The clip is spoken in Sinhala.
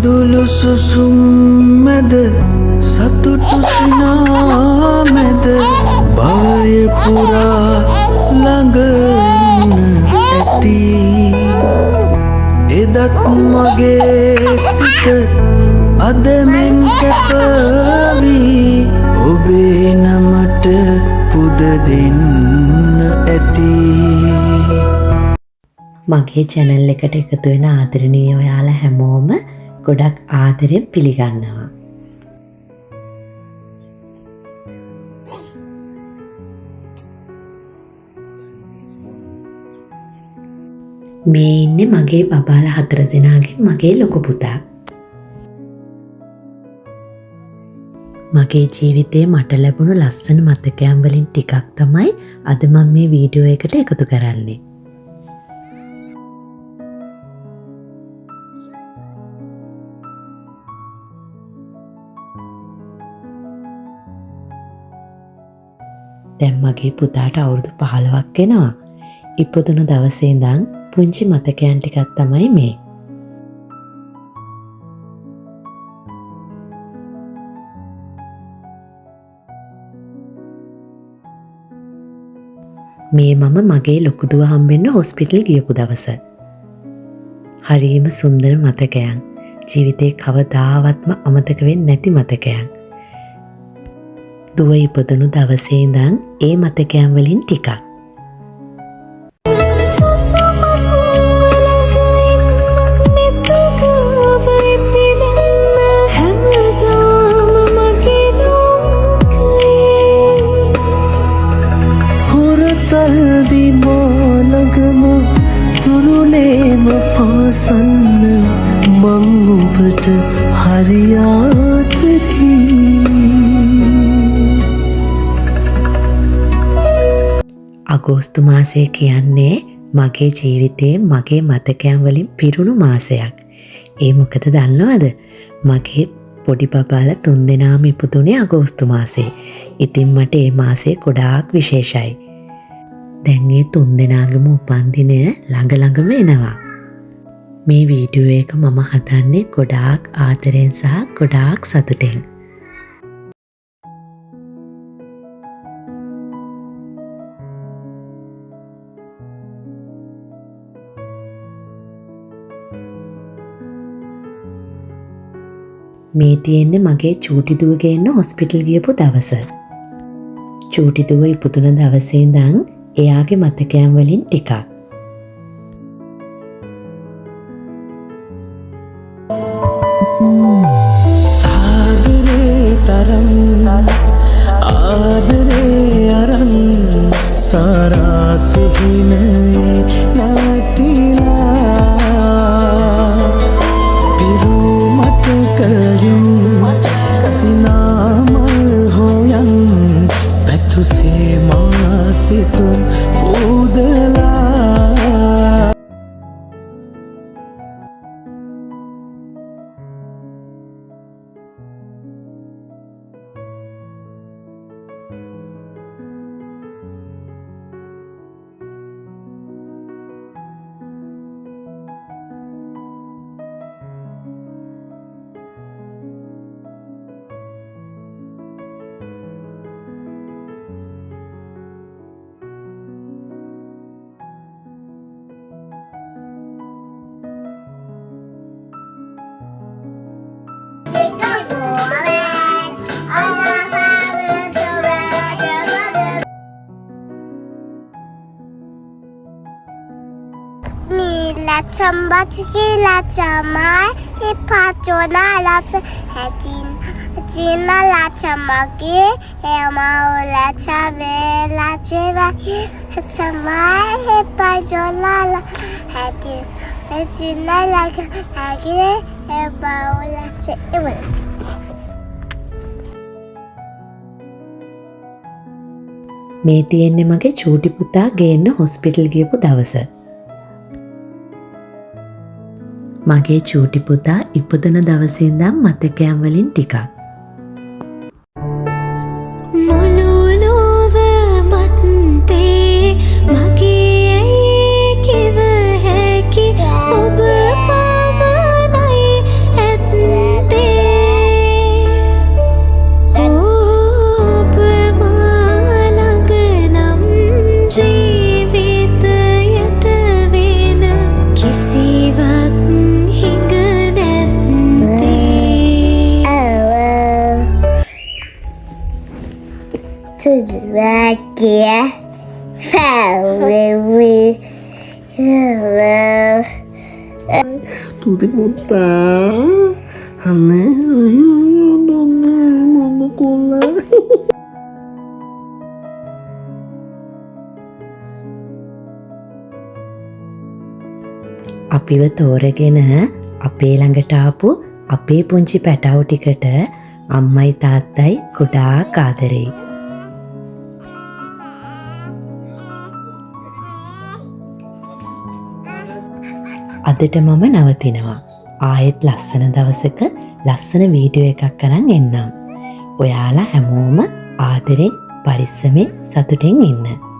දුලු සුසුම් මැද සතුටු සිනා මැද භවය පුරා ළඟන්න ඇති එදත් මගේ සිත අද මෙන් කැපවී ඔබේ නමට පුද දෙන්න ඇති. මගේ channel එකට එකතු වෙන ආදරණීය ඔයාලා හැමෝම ගොඩක් ආදරෙන් පිළිගන්නවා. මේ ඉන්නේ මගේ බබාලා 4 දෙනාගෙන් මගේ ලොකු පුතා. මගේ ජීවිතේ මට ලැබුණු ලස්සන මතකයන් වලින් ටිකක් තමයි අද මම මේ වීඩියෝ එකට එකතු කරන්නේ. දැන් මගේ පුතාට අවුරුදු 15ක් වෙනවා. ඉපදුණු දවසේ ඉඳන් පුංචි මතකයන් ටිකක් තමයි මේ. මේ මම මගේ ලොකු දුව හම්බෙන්න හොස්පිටල් ගියපු දවස. හරිම සුන්දර මතකයන්. ජීවිතේ කවදාවත්ම අමතක වෙන්නේ නැති මතකයන්. දුව ඉපදුණු දවසේ ඉඳන් ඒ මතකයන් වලින් ටිකක්. විමෝලගම තුරුලේම පවසන්න මං ඔබට හරියාතරී. අගෝස්තු මාසය කියන්නේ මගේ ජීවිතයේ මගේ මතකයන් වලින් පිරුණු මාසයක්. ඒ මොකද දන්නවද? මගේ පොඩි බබාලා 3 දෙනාම ඉපදුනේ අගෝස්තු මාසේ. ඉතින් මට ඒ මාසේ ගොඩාක් විශේෂයි. දැන් මේ 3 දෙනාගේම උපන්දිනය ළඟම එනවා. මේ වීඩියෝ එක මම හදන්නේ ගොඩාක් ආදරෙන් සහ ගොඩාක් සතුටෙන්. මේ තියෙන්නේ මගේ චූටි දුව ගේන්න හොස්පිටල් ගියපු දවස. චූටි දුව ඉපදුන දවසේ ඉඳන් එයාගේ මතකයන් වලින් ටිකක්. සාගරේ තරම් ආදරේ අරන් සාරා සිහිනේ නැතිලා පිරු මතකයෙන් සිනාමල් හොයන් පැතුසේ මාසිතුන් පුදලා. Somebody la mai e patrona la Gina la chamagi e ma la chave la cheva chamai e patrona la Gina la agile e baula cheva. මේ තියෙන්නේ මගේ චූටි පුතා ගේන්න හොස්පිටල් ගියපු දවස. මගේ චූටි පුතා ඉපදුන දවසේ ඉඳන් මතකයන් වලින් ටිකක්. කිව හැකි ඔබ පමණයි ඇත් Vakia. Family. Tuti putar. Aneh. Mama cola. අපිව තෝරගෙන අපේ ළඟට ආපු අපේ පුංචි පැටවු ටිකට අම්මයි තාත්තයි ගොඩාක් ආදරෙයි. අදට මම නවතිනවා. ආයෙත් ලස්සන දවසක ලස්සන වීඩියෝ එකක් අරන් එන්නම්. ඔයාලා හැමෝම ආදරෙන් පරිස්සමෙන් සතුටින් ඉන්න.